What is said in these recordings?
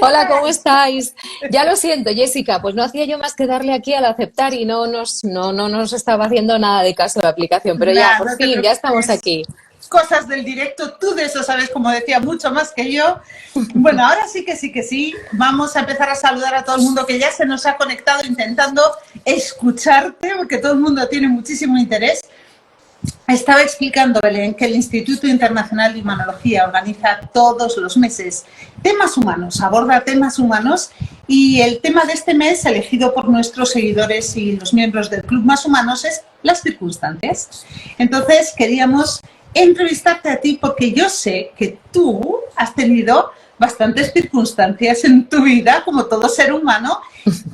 Hola, ¿cómo estáis? Ya lo siento, Jessica, pues no hacía yo más que darle aquí al aceptar y no nos estaba haciendo nada de caso la aplicación, pero ya, Nah, por no te fin, ya estamos preocupes. aquí. Cosas del directo, tú de eso sabes, como decía, mucho más que yo. Bueno, ahora sí que sí. Vamos a empezar a saludar a todo el mundo que ya se nos ha conectado intentando escucharte, porque todo el mundo tiene muchísimo interés. Estaba explicando, Belén, que el Instituto Internacional de Humanología organiza todos los meses temas humanos, aborda temas humanos, y el tema de este mes, elegido por nuestros seguidores y los miembros del Club Más Humanos, es las circunstancias. Entonces, queríamos entrevistarte a ti porque yo sé que tú has tenido bastantes circunstancias en tu vida, como todo ser humano,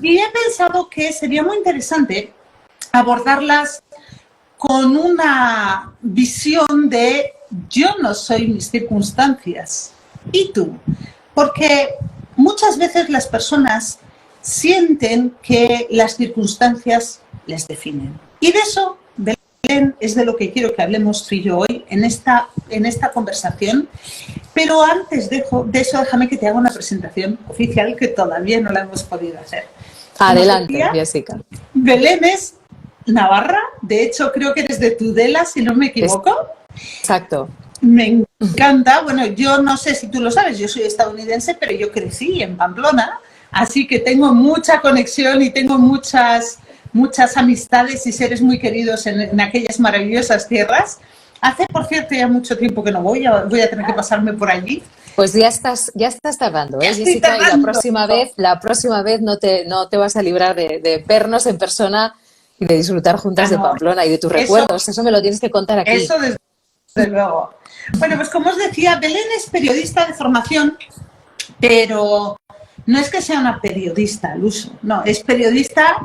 y he pensado que sería muy interesante abordarlas con una visión de yo no soy mis circunstancias, ¿y tú? Porque muchas veces las personas sienten que las circunstancias les definen. Y de eso, Belén, es de lo que quiero que hablemos tú y yo hoy en esta conversación. Pero antes de eso, déjame que te haga una presentación oficial que todavía no la hemos podido hacer. Adelante, Jessica. Belén es navarra, de hecho creo que eres de Tudela, si no me equivoco. Exacto. Me encanta, bueno, yo no sé si tú lo sabes, yo soy estadounidense, pero yo crecí en Pamplona, así que tengo mucha conexión y tengo muchas amistades y seres muy queridos en aquellas maravillosas tierras. Hace, por cierto, ya mucho tiempo que no voy a tener que pasarme por allí. Pues ya estás tardando, Jessica, y la próxima vez no te vas a librar de vernos en persona y de disfrutar juntas de Pamplona y de tus recuerdos. Eso me lo tienes que contar aquí. Eso desde luego. Bueno, pues como os decía, Belén es periodista de formación, pero no es que sea una periodista al uso, no, es periodista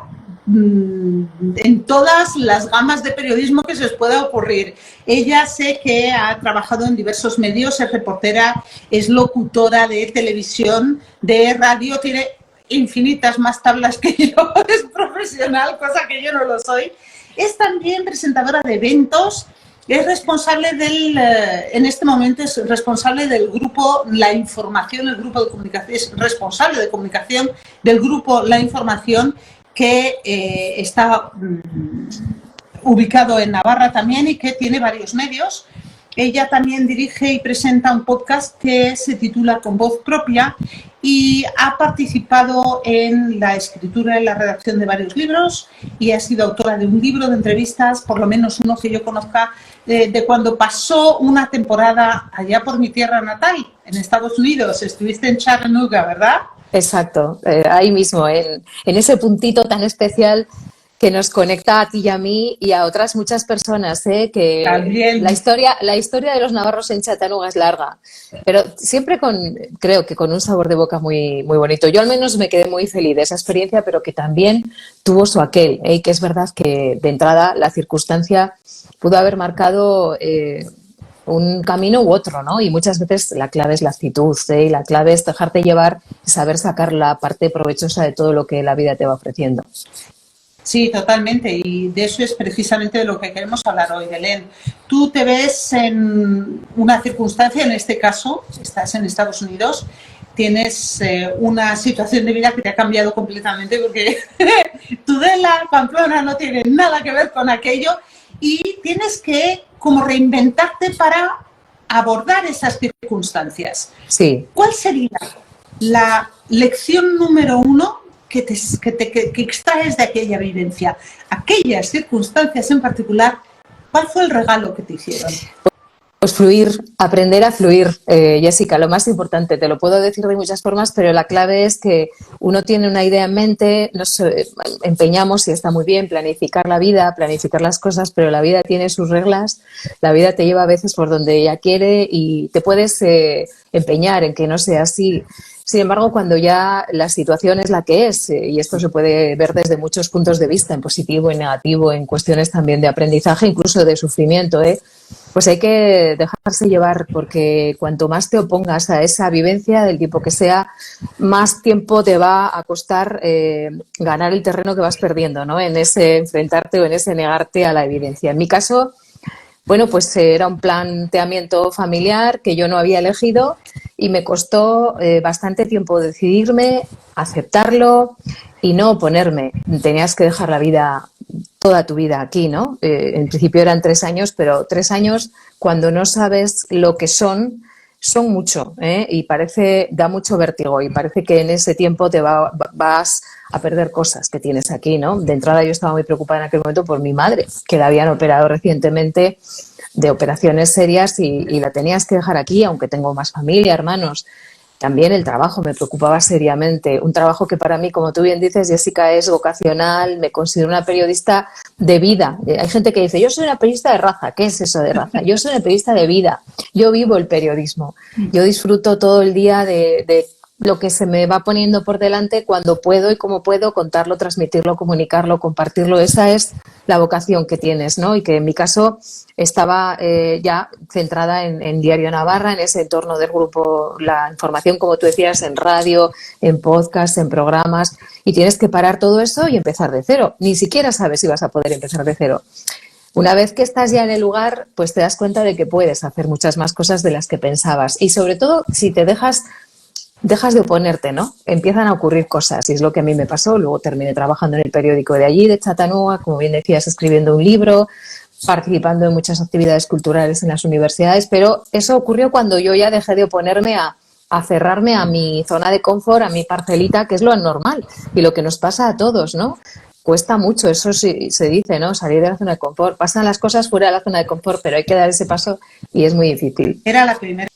en todas las gamas de periodismo que se os pueda ocurrir. Ella sé que ha trabajado en diversos medios, es reportera, es locutora de televisión, de radio, tiene infinitas más tablas que yo, es profesional, cosa que yo no lo soy. Es también presentadora de eventos, es responsable en este momento es responsable del grupo La Información, el grupo de comunicación, es responsable de comunicación del grupo La Información, que está ubicado en Navarra también y que tiene varios medios. Ella también dirige y presenta un podcast que se titula Con Voz Propia y ha participado en la escritura y la redacción de varios libros y ha sido autora de un libro de entrevistas, por lo menos uno que yo conozca, de cuando pasó una temporada allá por mi tierra natal, en Estados Unidos. Estuviste en Chattanooga, ¿verdad? Exacto, ahí mismo, en ese puntito tan especial que nos conecta a ti y a mí y a otras muchas personas, que también. La historia de los navarros en Chattanooga es larga, pero siempre creo que con un sabor de boca muy, muy bonito. Yo al menos me quedé muy feliz de esa experiencia, pero que también tuvo su aquel, y que es verdad que de entrada la circunstancia pudo haber marcado un camino u otro, ¿no? Y muchas veces la clave es la actitud, y la clave es dejarte llevar y saber sacar la parte provechosa de todo lo que la vida te va ofreciendo. Sí, totalmente, y de eso es precisamente de lo que queremos hablar hoy, Belén. Tú te ves en una circunstancia, en este caso, estás en Estados Unidos, tienes una situación de vida que te ha cambiado completamente porque Tudela, Pamplona no tiene nada que ver con aquello y tienes que como reinventarte para abordar esas circunstancias. Sí. ¿Cuál sería la lección número 1 que extraes de aquella vivencia? Aquellas circunstancias en particular, ¿cuál fue el regalo que te hicieron? Pues fluir, aprender a fluir, Jessica, lo más importante, te lo puedo decir de muchas formas, pero la clave es que uno tiene una idea en mente, nos empeñamos y está muy bien planificar la vida, planificar las cosas, pero la vida tiene sus reglas, la vida te lleva a veces por donde ella quiere y te puedes empeñar en que no sea así. Sin embargo, cuando ya la situación es la que es, y esto se puede ver desde muchos puntos de vista, en positivo, en negativo, en cuestiones también de aprendizaje, incluso de sufrimiento, pues hay que dejarse llevar, porque cuanto más te opongas a esa vivencia, del tipo que sea, más tiempo te va a costar ganar el terreno que vas perdiendo, ¿no? En ese enfrentarte o en ese negarte a la evidencia. En mi caso, Bueno, pues era un planteamiento familiar que yo no había elegido y me costó bastante tiempo decidirme, aceptarlo y no oponerme. Tenías que dejar la vida, toda tu vida aquí, ¿no? En principio eran 3 años, pero 3 años cuando no sabes lo que son mucho, ¿eh? Y da mucho vértigo y parece que en ese tiempo vas a perder cosas que tienes aquí, ¿no? De entrada yo estaba muy preocupada en aquel momento por mi madre, que la habían operado recientemente de operaciones serias y la tenías que dejar aquí, aunque tengo más familia, hermanos. También el trabajo me preocupaba seriamente. Un trabajo que para mí, como tú bien dices, Jessica, es vocacional. Me considero una periodista de vida. Hay gente que dice, yo soy una periodista de raza. ¿Qué es eso de raza? Yo soy una periodista de vida. Yo vivo el periodismo. Yo disfruto todo el día de lo que se me va poniendo por delante cuando puedo y como puedo contarlo, transmitirlo, comunicarlo, compartirlo. Esa es la vocación que tienes, ¿no? Y que en mi caso estaba ya centrada en Diario Navarra, en ese entorno del grupo, la información, como tú decías, en radio, en podcast, en programas, y tienes que parar todo eso y empezar de cero. Ni siquiera sabes si vas a poder empezar de cero. Una vez que estás ya en el lugar, pues te das cuenta de que puedes hacer muchas más cosas de las que pensabas. Y sobre todo, si te dejas de oponerte, ¿no? Empiezan a ocurrir cosas y es lo que a mí me pasó. Luego terminé trabajando en el periódico de allí, de Chattanooga, como bien decías, escribiendo un libro, participando en muchas actividades culturales en las universidades, pero eso ocurrió cuando yo ya dejé de oponerme a cerrarme a mi zona de confort, a mi parcelita, que es lo normal y lo que nos pasa a todos, ¿no? Cuesta mucho, eso sí, se dice, ¿no? Salir de la zona de confort. Pasan las cosas fuera de la zona de confort, pero hay que dar ese paso y es muy difícil. Era la primera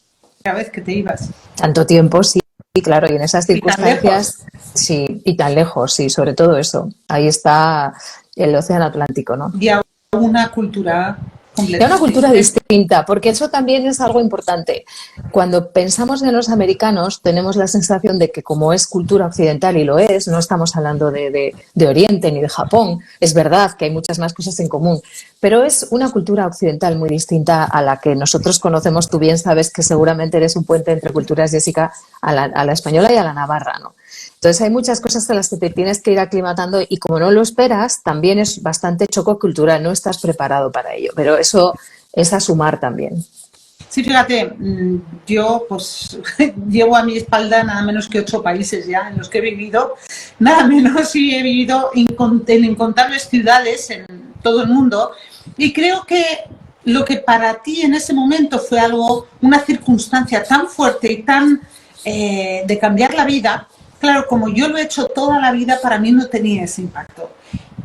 vez que te ibas. Tanto tiempo, sí. Y claro, y en esas circunstancias, sí, y tan lejos, sí, sobre todo eso. Ahí está el océano Atlántico, ¿no? Y a una cultura completamente. Y a una cultura distinta, porque eso también es algo importante. Cuando pensamos en los americanos, tenemos la sensación de que como es cultura occidental, y lo es, no estamos hablando de Oriente ni de Japón, es verdad que hay muchas más cosas en común, pero es una cultura occidental muy distinta a la que nosotros conocemos. Tú bien sabes que seguramente eres un puente entre culturas, Jessica, a la española y a la navarra, ¿no? Entonces hay muchas cosas a las que te tienes que ir aclimatando y como no lo esperas, también es bastante choque cultural, no estás preparado para ello, pero eso es a sumar también. Sí, fíjate, yo pues llevo a mi espalda nada menos que 8 países ya en los que he vivido, nada menos, y he vivido en incontables ciudades en todo el mundo, y creo que lo que para ti en ese momento fue una circunstancia tan fuerte y tan de cambiar la vida, claro, como yo lo he hecho toda la vida, para mí no tenía ese impacto.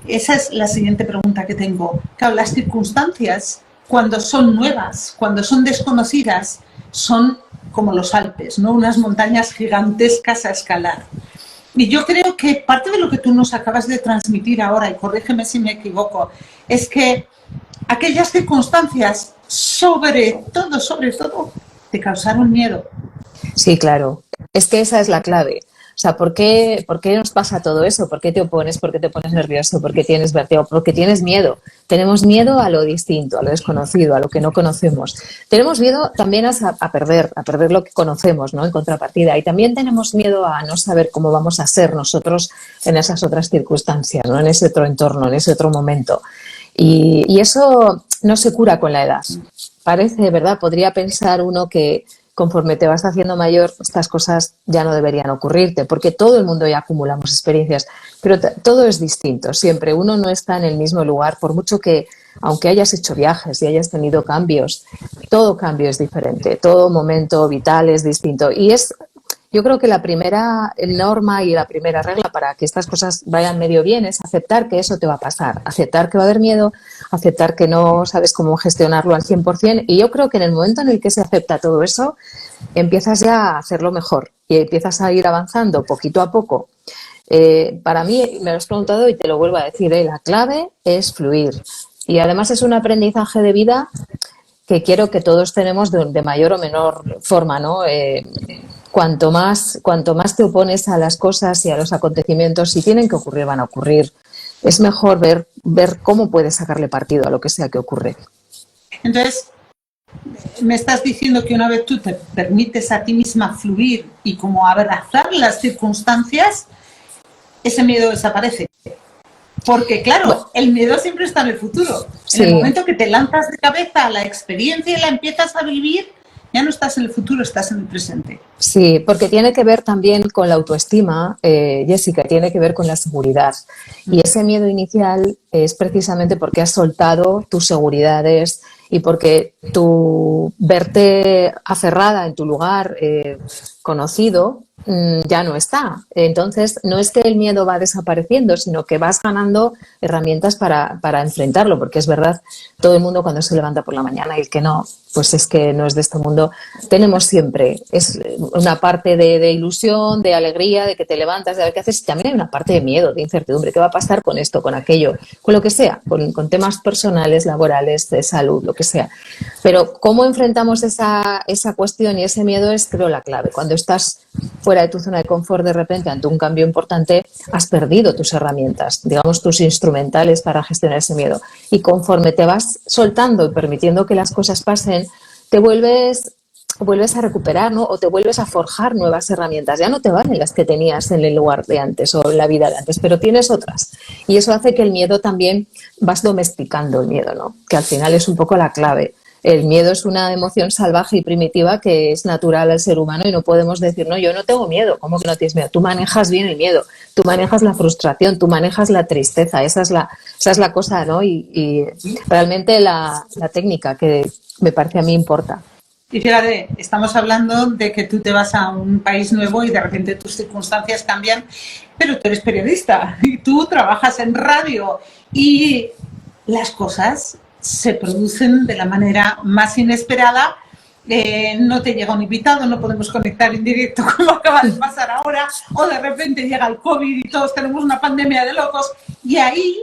Esa es la siguiente pregunta que tengo. Claro, las circunstancias, cuando son nuevas, cuando son desconocidas, son como los Alpes, ¿no? Unas montañas gigantescas a escalar. Y yo creo que parte de lo que tú nos acabas de transmitir ahora, y corrígeme si me equivoco, es que aquellas circunstancias, sobre todo, te causaron miedo. Sí, claro. Es que esa es la clave. O sea, ¿por qué nos pasa todo eso? ¿Por qué te opones? ¿Por qué te pones nervioso? ¿Por qué tienes vértigo? Porque tienes miedo. Tenemos miedo a lo distinto, a lo desconocido, a lo que no conocemos. Tenemos miedo también a perder lo que conocemos, ¿no? En contrapartida. Y también tenemos miedo a no saber cómo vamos a ser nosotros en esas otras circunstancias, ¿no? En ese otro entorno, en ese otro momento. Y eso no se cura con la edad. Parece, ¿verdad? Podría pensar uno que conforme te vas haciendo mayor, estas cosas ya no deberían ocurrirte, porque todo el mundo ya acumulamos experiencias, pero todo es distinto, siempre uno no está en el mismo lugar, por mucho que, aunque hayas hecho viajes y hayas tenido cambios, todo cambio es diferente, todo momento vital es distinto, y yo creo que la primera norma y la primera regla para que estas cosas vayan medio bien es aceptar que eso te va a pasar, aceptar que va a haber miedo, aceptar que no sabes cómo gestionarlo al 100%, y yo creo que en el momento en el que se acepta todo eso, empiezas ya a hacerlo mejor y empiezas a ir avanzando poquito a poco. Para mí, me lo has preguntado y te lo vuelvo a decir, la clave es fluir, y además es un aprendizaje de vida que quiero que todos tenemos de mayor o menor forma, ¿no? Cuanto más te opones a las cosas y a los acontecimientos, si tienen que ocurrir, van a ocurrir. Es mejor ver cómo puedes sacarle partido a lo que sea que ocurre. Entonces, me estás diciendo que una vez tú te permites a ti misma fluir y como abrazar las circunstancias, ese miedo desaparece. Porque claro, el miedo siempre está en el futuro. Sí. En el momento que te lanzas de cabeza a la experiencia y la empiezas a vivir, ya no estás en el futuro, estás en el presente. Sí, porque tiene que ver también con la autoestima, Jessica, tiene que ver con la seguridad. Y ese miedo inicial es precisamente porque has soltado tus seguridades y porque tu verte aferrada en tu lugar conocido ya no está. Entonces, no es que el miedo va desapareciendo, sino que vas ganando herramientas para enfrentarlo, porque es verdad, todo el mundo cuando se levanta por la mañana y el que no, pues es que no es de este mundo, tenemos siempre, es una parte de ilusión, de alegría, de que te levantas, de ver qué haces, y también hay una parte de miedo, de incertidumbre, qué va a pasar con esto, con aquello, con lo que sea, con temas personales, laborales, de salud, lo que sea. Pero cómo enfrentamos esa cuestión y ese miedo es, creo, la clave. Cuando estás fuera de tu zona de confort de repente ante un cambio importante, has perdido tus herramientas, digamos tus instrumentales para gestionar ese miedo. Y conforme te vas soltando y permitiendo que las cosas pasen, te vuelves a recuperar, ¿no? O te vuelves a forjar nuevas herramientas. Ya no te valen las que tenías en el lugar de antes o en la vida de antes, pero tienes otras. Y eso hace que el miedo también, vas domesticando el miedo, ¿no? Que al final es un poco la clave. El miedo es una emoción salvaje y primitiva que es natural al ser humano y no podemos decir, no, yo no tengo miedo. ¿Cómo que no tienes miedo? Tú manejas bien el miedo, tú manejas la frustración, tú manejas la tristeza. Esa es la cosa, ¿no? Y realmente la técnica que me parece a mí importa. Y fíjate, estamos hablando de que tú te vas a un país nuevo y de repente tus circunstancias cambian, pero tú eres periodista y tú trabajas en radio y las cosas se producen de la manera más inesperada. No te llega un invitado, no podemos conectar en directo como acaba de pasar ahora, o de repente llega el COVID y todos tenemos una pandemia de locos, y ahí,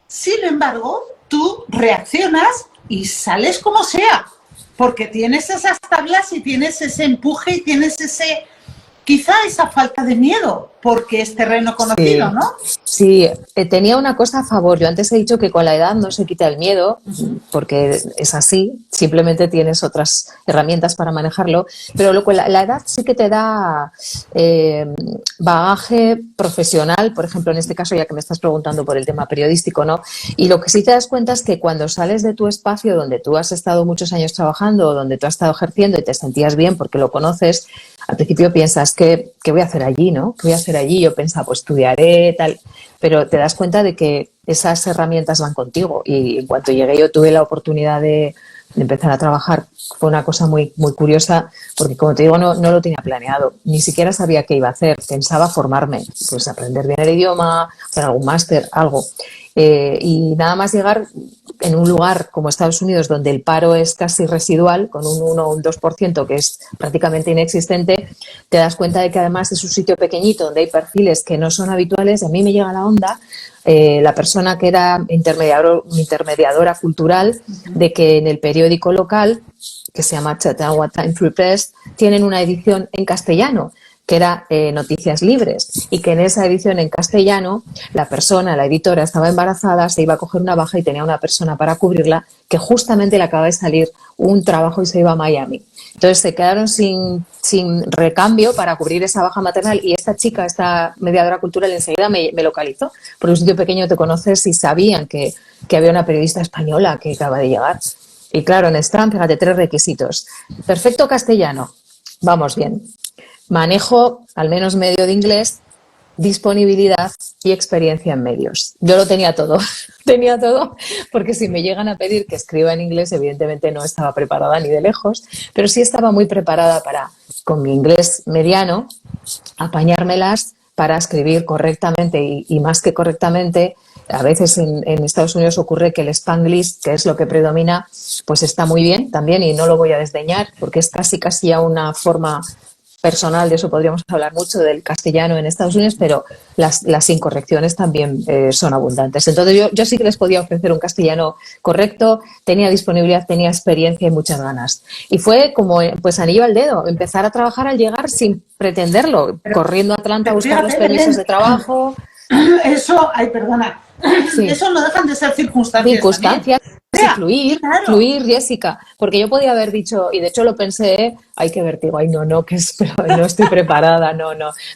sin embargo, tú reaccionas y sales como sea, porque tienes esas tablas y tienes ese empuje y tienes quizá esa falta de miedo, porque es terreno conocido, sí, ¿no? Sí, tenía una cosa a favor. Yo antes he dicho que con la edad no se quita el miedo, porque es así, simplemente tienes otras herramientas para manejarlo, pero la edad sí que te da bagaje profesional, por ejemplo, en este caso, ya que me estás preguntando por el tema periodístico, ¿no? Y lo que sí te das cuenta es que cuando sales de tu espacio donde tú has estado muchos años trabajando, donde tú has estado ejerciendo y te sentías bien porque lo conoces, al principio piensas, ¿qué voy a hacer allí, no? ¿Qué voy a hacer allí? Yo pensaba, pues estudiaré, tal, pero te das cuenta de que esas herramientas van contigo. Y en cuanto llegué yo tuve la oportunidad de empezar a trabajar. Fue una cosa muy, muy curiosa, porque como te digo, no lo tenía planeado, ni siquiera sabía qué iba a hacer. Pensaba formarme, pues aprender bien el idioma, hacer algún máster, algo. Y nada más llegar en un lugar como Estados Unidos, donde el paro es casi residual, con un 1 o un 2%, que es prácticamente inexistente, te das cuenta de que además es un sitio pequeñito donde hay perfiles que no son habituales. A mí me llega la onda, la persona que era intermediadora cultural, de que en el periódico local, que se llama Chautauqua Time Free Press, tienen una edición en castellano, que era Noticias Libres, y que en esa edición en castellano la editora estaba embarazada, se iba a coger una baja y tenía una persona para cubrirla, que justamente le acaba de salir un trabajo y se iba a Miami. Entonces se quedaron sin recambio para cubrir esa baja maternal, y esta chica, esta mediadora cultural, enseguida me localizó, porque un sitio pequeño te conoces y sabían que había una periodista española que acaba de llegar. Y claro, en Strand, fíjate, 3 requisitos. Perfecto castellano, vamos bien. Manejo al menos medio de inglés, disponibilidad y experiencia en medios. Yo lo tenía todo, porque si me llegan a pedir que escriba en inglés, evidentemente no estaba preparada ni de lejos, pero sí estaba muy preparada para, con mi inglés mediano, apañármelas para escribir correctamente y más que correctamente. A veces en Estados Unidos ocurre que el Spanglish, que es lo que predomina, pues está muy bien también, y no lo voy a desdeñar, porque es casi ya una forma personal, de eso podríamos hablar mucho, del castellano en Estados Unidos, pero las incorrecciones también son abundantes. Entonces yo sí que les podía ofrecer un castellano correcto, tenía disponibilidad, tenía experiencia y muchas ganas. Y fue como pues anillo al dedo, empezar a trabajar al llegar sin pretenderlo, corriendo a Atlanta a buscar los permisos de trabajo. Eso, ay, perdona, Sí. Eso no dejan de ser circunstancias. Circunstancias, sea, fluir, claro. fluir, Jessica, porque yo podía haber dicho, y de hecho lo pensé, ay, qué vértigo, ay, no, que no estoy preparada, no,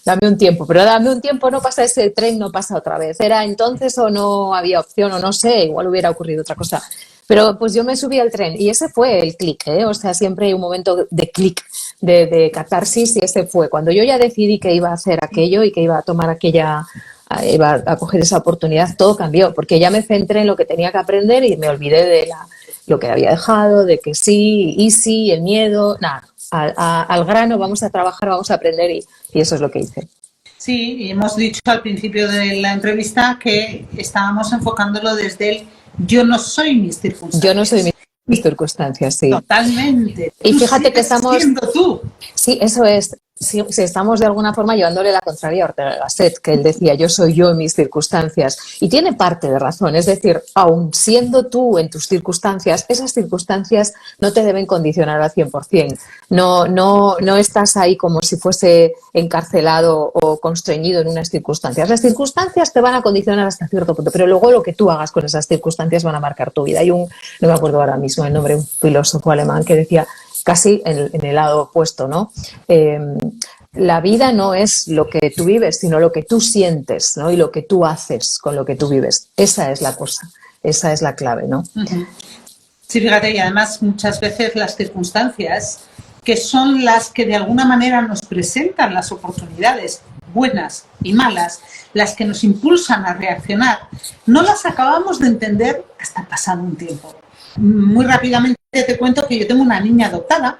dame un tiempo, pero dame un tiempo, no pasa ese tren, no pasa otra vez, era entonces o no había opción o no sé, igual hubiera ocurrido otra cosa. Pero pues yo me subí al tren y ese fue el clic, ¿eh? O sea, siempre hay un momento de clic, de catarsis, y ese fue cuando yo ya decidí que iba a hacer aquello y que iba a tomar iba a coger esa oportunidad, todo cambió, porque ya me centré en lo que tenía que aprender y me olvidé de lo que había dejado, de que sí, easy, el miedo, nada, al grano, vamos a trabajar, vamos a aprender y eso es lo que hice. Sí, y hemos dicho al principio de la entrevista que estábamos enfocándolo desde el yo no soy mis circunstancias. Yo no soy mis circunstancias, sí. Totalmente. Y fíjate que estamos... siendo tú. Sí, eso es. Si estamos de alguna forma llevándole la contraria a Ortega y Gasset, que él decía, yo soy yo en mis circunstancias. Y tiene parte de razón. Es decir, aun siendo tú en tus circunstancias, esas circunstancias no te deben condicionar al 100%. No estás ahí como si fuese encarcelado o constreñido en unas circunstancias. Las circunstancias te van a condicionar hasta cierto punto, pero luego lo que tú hagas con esas circunstancias van a marcar tu vida. Hay no me acuerdo ahora mismo el nombre, un filósofo alemán que decía, casi en el lado opuesto, ¿no? La vida no es lo que tú vives, sino lo que tú sientes, ¿no? Y lo que tú haces con lo que tú vives. Esa es la cosa, esa es la clave, ¿no? Sí, fíjate, y además muchas veces las circunstancias que son las que de alguna manera nos presentan las oportunidades buenas y malas, las que nos impulsan a reaccionar, no las acabamos de entender hasta pasado un tiempo. Muy rápidamente te cuento que yo tengo una niña adoptada.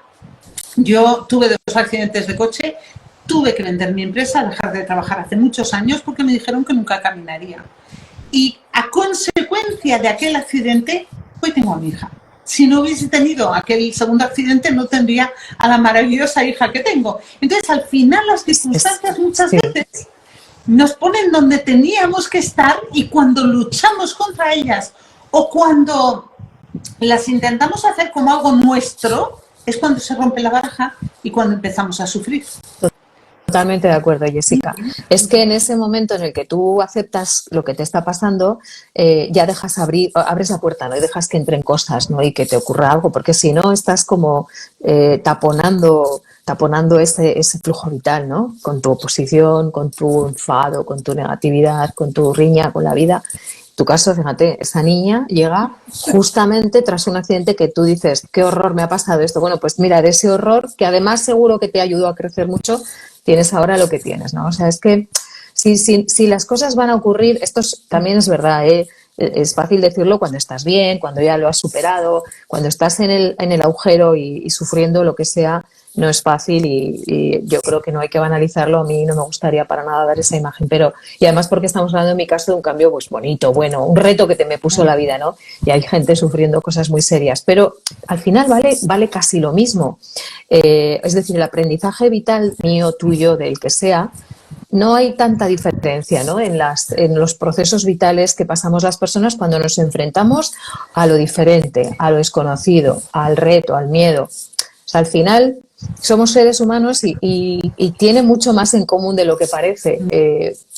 Yo tuve 2 accidentes de coche, tuve que vender mi empresa, dejar de trabajar hace muchos años porque me dijeron que nunca caminaría. Y a consecuencia de aquel accidente, hoy tengo a mi hija. Si no hubiese tenido aquel segundo accidente, no tendría a la maravillosa hija que tengo. Entonces, al final, las circunstancias muchas veces nos ponen donde teníamos que estar, y cuando luchamos contra ellas o cuando las intentamos hacer como algo nuestro, es cuando se rompe la baraja y cuando empezamos a sufrir. Totalmente de acuerdo, Jessica. Es que en ese momento en el que tú aceptas lo que te está pasando, ya abres la puerta, ¿no? Y dejas que entren cosas, ¿no? Y que te ocurra algo, porque si no estás como taponando ese flujo vital, ¿no? Con tu oposición, con tu enfado, con tu negatividad, con tu riña con la vida. En tu caso, fíjate, esa niña llega justamente tras un accidente que tú dices, qué horror, me ha pasado esto. Bueno, pues mira, de ese horror, que además seguro que te ayudó a crecer mucho, tienes ahora lo que tienes, ¿no? O sea, es que si las cosas van a ocurrir, también es verdad, ¿eh? Es fácil decirlo cuando estás bien, cuando ya lo has superado, cuando estás en el agujero y sufriendo lo que sea, no es fácil y yo creo que no hay que banalizarlo. A mí no me gustaría para nada dar esa imagen, y además porque estamos hablando en mi caso de un cambio pues bonito, bueno, un reto que me puso la vida, ¿no? Y hay gente sufriendo cosas muy serias, pero al final vale casi lo mismo. Es decir, el aprendizaje vital mío, tuyo, del que sea, no hay tanta diferencia, ¿no? En los procesos vitales que pasamos las personas cuando nos enfrentamos a lo diferente, a lo desconocido, al reto, al miedo. O sea, al final somos seres humanos y tiene mucho más en común de lo que parece,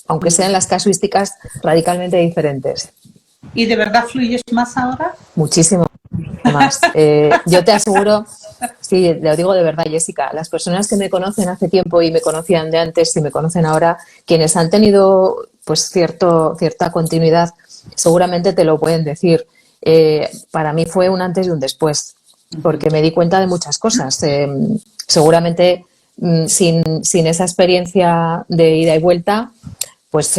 aunque sean las casuísticas radicalmente diferentes. ¿Y de verdad fluyes más ahora? Muchísimo más. Yo te aseguro, sí, lo digo de verdad, Jessica, las personas que me conocen hace tiempo y me conocían de antes y me conocen ahora, quienes han tenido pues cierta continuidad, seguramente te lo pueden decir. Para mí fue un antes y un después, porque me di cuenta de muchas cosas. Seguramente sin esa experiencia de ida y vuelta, pues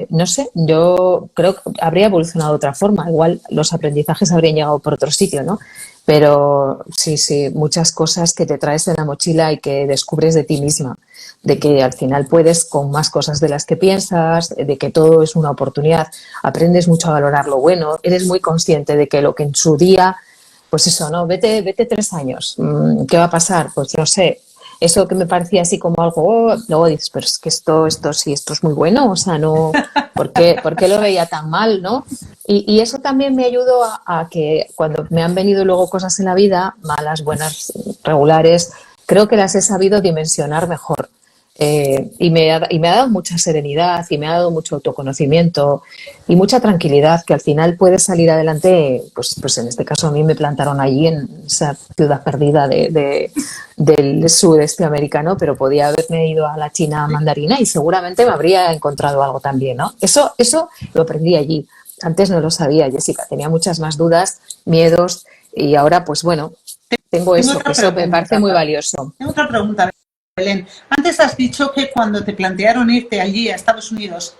no sé, yo creo que habría evolucionado de otra forma. Igual los aprendizajes habrían llegado por otro sitio, ¿no? Pero sí, muchas cosas que te traes en la mochila y que descubres de ti misma, de que al final puedes con más cosas de las que piensas, de que todo es una oportunidad, aprendes mucho a valorar lo bueno, eres muy consciente de que lo que en su día, pues eso, ¿no? Vete 3 años, ¿qué va a pasar? Pues no sé. Eso que me parecía así como algo, luego dices, pero es que esto es muy bueno, o sea, no, ¿por qué lo veía tan mal, no? Y eso también me ayudó a que cuando me han venido luego cosas en la vida, malas, buenas, regulares, creo que las he sabido dimensionar mejor. y me ha dado mucha serenidad y me ha dado mucho autoconocimiento y mucha tranquilidad, que al final puedes salir adelante. Pues en este caso a mí me plantaron allí en esa ciudad perdida del sudeste americano, pero podía haberme ido a la China mandarina y seguramente me habría encontrado algo también, ¿no? Eso lo aprendí allí. Antes no lo sabía, Jessica, tenía muchas más dudas, miedos, y ahora pues bueno, tengo eso, que eso me parece muy valioso. Tengo otra pregunta, Belén. Antes has dicho que cuando te plantearon irte allí a Estados Unidos,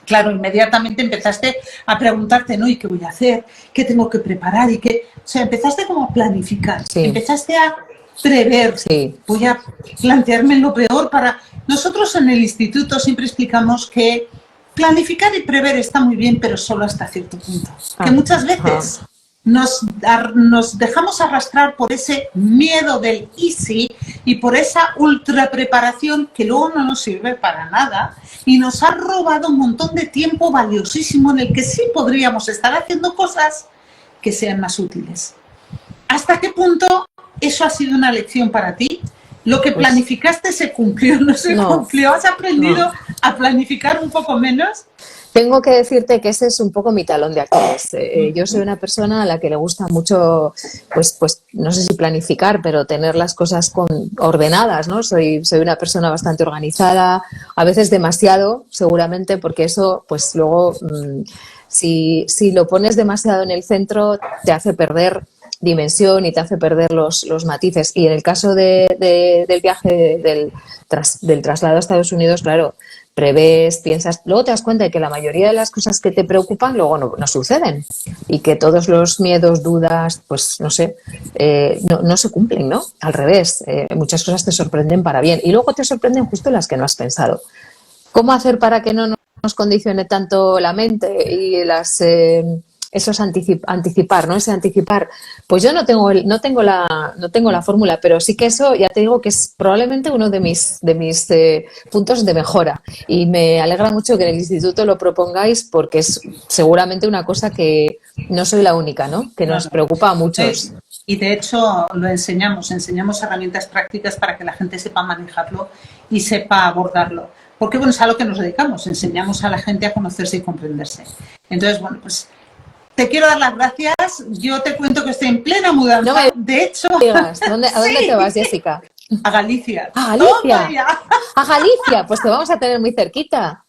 claro, inmediatamente empezaste a preguntarte, ¿no? ¿Y qué voy a hacer? ¿Qué tengo que preparar? O sea, empezaste como a planificar, Sí. Empezaste a prever. Sí. Voy a plantearme lo peor para... Nosotros en el instituto siempre explicamos que planificar y prever está muy bien, pero solo hasta cierto punto. Que muchas veces nos dejamos arrastrar por ese miedo del easy y por esa ultra preparación que luego no nos sirve para nada y nos ha robado un montón de tiempo valiosísimo en el que sí podríamos estar haciendo cosas que sean más útiles. ¿Hasta qué punto eso ha sido una lección para ti? ¿Lo que planificaste se cumplió, no se cumplió? ¿Has aprendido a planificar un poco menos? Tengo que decirte que ese es un poco mi talón de Aquiles. Yo soy una persona a la que le gusta mucho, pues no sé si planificar, pero tener las cosas ordenadas, ¿no? Soy una persona bastante organizada, a veces demasiado, seguramente, porque eso, pues luego, si lo pones demasiado en el centro, te hace perder dimensión y te hace perder los matices. Y en el caso del viaje, del traslado a Estados Unidos, claro, prevés, piensas, luego te das cuenta de que la mayoría de las cosas que te preocupan luego no suceden y que todos los miedos, dudas, pues no sé, no se cumplen, ¿no? Al revés, muchas cosas te sorprenden para bien y luego te sorprenden justo las que no has pensado. ¿Cómo hacer para que no nos condicione tanto la mente y esos anticipar, ¿no? Ese anticipar. Pues yo no tengo la fórmula, pero sí que eso ya te digo que es probablemente uno de mis puntos de mejora. Y me alegra mucho que en el instituto lo propongáis porque es seguramente una cosa que no soy la única, ¿no? Que nos preocupa a muchos. Y de hecho lo enseñamos herramientas prácticas para que la gente sepa manejarlo y sepa abordarlo. Porque bueno, es a lo que nos dedicamos, enseñamos a la gente a conocerse y comprenderse. Entonces, bueno, pues te quiero dar las gracias. Yo te cuento que estoy en plena mudanza. No me de hecho, digas, ¿a dónde te vas, Jessica? A Galicia. ¿A Galicia? ¿A Galicia? Pues te vamos a tener muy cerquita.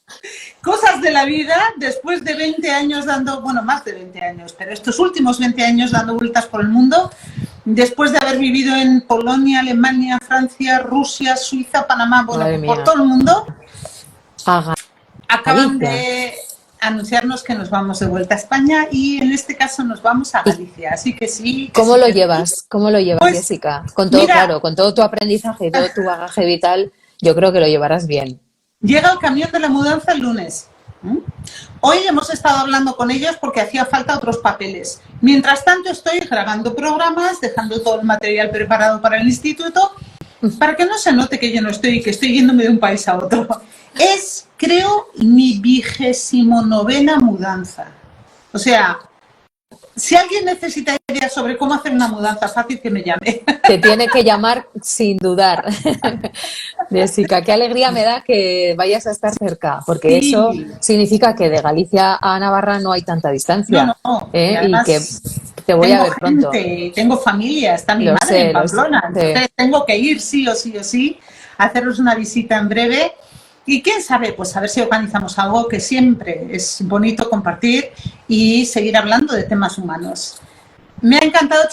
Cosas de la vida, después de 20 años dando, bueno, más de 20 años, pero estos últimos 20 años dando vueltas por el mundo, después de haber vivido en Polonia, Alemania, Francia, Rusia, Suiza, Panamá, bueno, por todo el mundo, acaban de anunciarnos que nos vamos de vuelta a España y en este caso nos vamos a Galicia, así que sí. ¿Cómo lo llevas? ¿Cómo lo llevas, pues, Jessica? Con todo, claro, con todo tu aprendizaje y todo tu bagaje vital, yo creo que lo llevarás bien. Llega el camión de la mudanza el lunes. Hoy hemos estado hablando con ellos porque hacía falta otros papeles. Mientras tanto estoy grabando programas, dejando todo el material preparado para el instituto, para que no se note que yo no estoy, que estoy yéndome de un país a otro. Es, creo, mi 29ª mudanza. O sea, si alguien necesita ideas sobre cómo hacer una mudanza fácil, que me llame. Te tiene que llamar sin dudar. Jessica, qué alegría me da que vayas a estar cerca, porque eso significa que de Galicia a Navarra no hay tanta distancia. Y además, que te voy a ver pronto. Tengo familia, está mi madre en Pamplona, entonces tengo que ir sí o sí, a haceros una visita en breve. Y quién sabe, pues a ver si organizamos algo, que siempre es bonito compartir y seguir hablando de temas humanos. Me ha encantado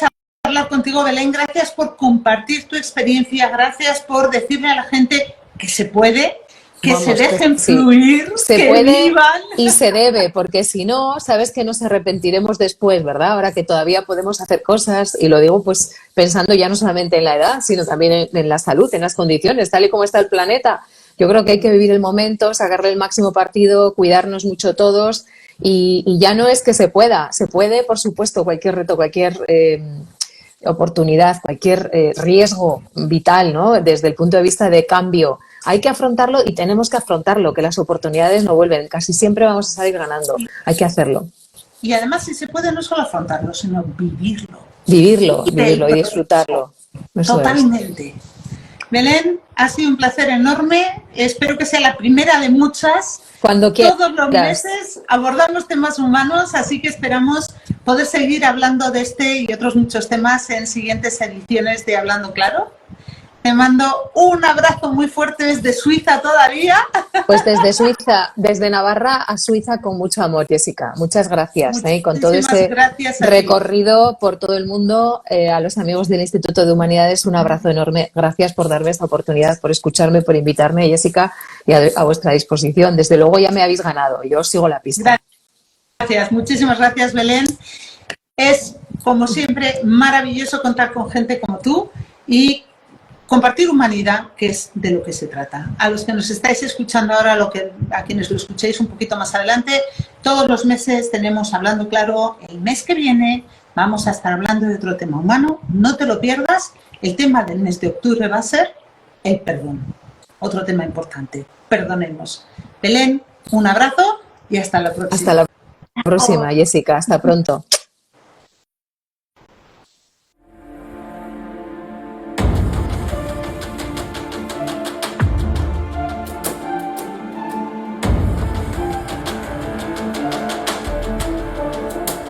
charlar contigo, Belén. Gracias por compartir tu experiencia, gracias por decirle a la gente que se puede, que se dejen fluir, se puede vivan. Y se debe, porque si no, sabes que nos arrepentiremos después, ¿verdad? Ahora que todavía podemos hacer cosas, y lo digo pues pensando ya no solamente en la edad, sino también en la salud, en las condiciones, tal y como está el planeta. Yo creo que hay que vivir el momento, sacarle el máximo partido, cuidarnos mucho todos y ya no es que se puede, por supuesto, cualquier reto, cualquier oportunidad, cualquier riesgo vital, ¿no? Desde el punto de vista de cambio. Hay que afrontarlo y tenemos que afrontarlo, que las oportunidades no vuelven. Casi siempre vamos a salir ganando. Hay que hacerlo. Y además, si se puede, no solo afrontarlo, sino vivirlo. Vivirlo y disfrutarlo. Totalmente. Belén, Ha sido un placer enorme. Espero que sea la primera de muchas. Cuando quieras. Todos los meses abordamos temas humanos, así que esperamos poder seguir hablando de este y otros muchos temas en siguientes ediciones de Hablando Claro. Te mando un abrazo muy fuerte desde Suiza todavía. Pues desde Suiza, desde Navarra a Suiza con mucho amor, Jessica. Muchas gracias, con todo este recorrido por todo el mundo. A los amigos del Instituto de Humanidades, un abrazo enorme. Gracias por darme esta oportunidad, por escucharme, por invitarme, Jessica, y a vuestra disposición. Desde luego ya me habéis ganado. Yo os sigo la pista. Gracias, muchísimas gracias, Belén. Es, como siempre, maravilloso contar con gente como tú y compartir humanidad, que es de lo que se trata. A los que nos estáis escuchando ahora, a quienes lo escuchéis un poquito más adelante, todos los meses tenemos Hablando Claro. El mes que viene vamos a estar hablando de otro tema humano. No te lo pierdas. El tema del mes de octubre va a ser el perdón. Otro tema importante. Perdonemos. Belén, un abrazo y hasta la próxima. Hasta la próxima, Jessica. Hasta pronto.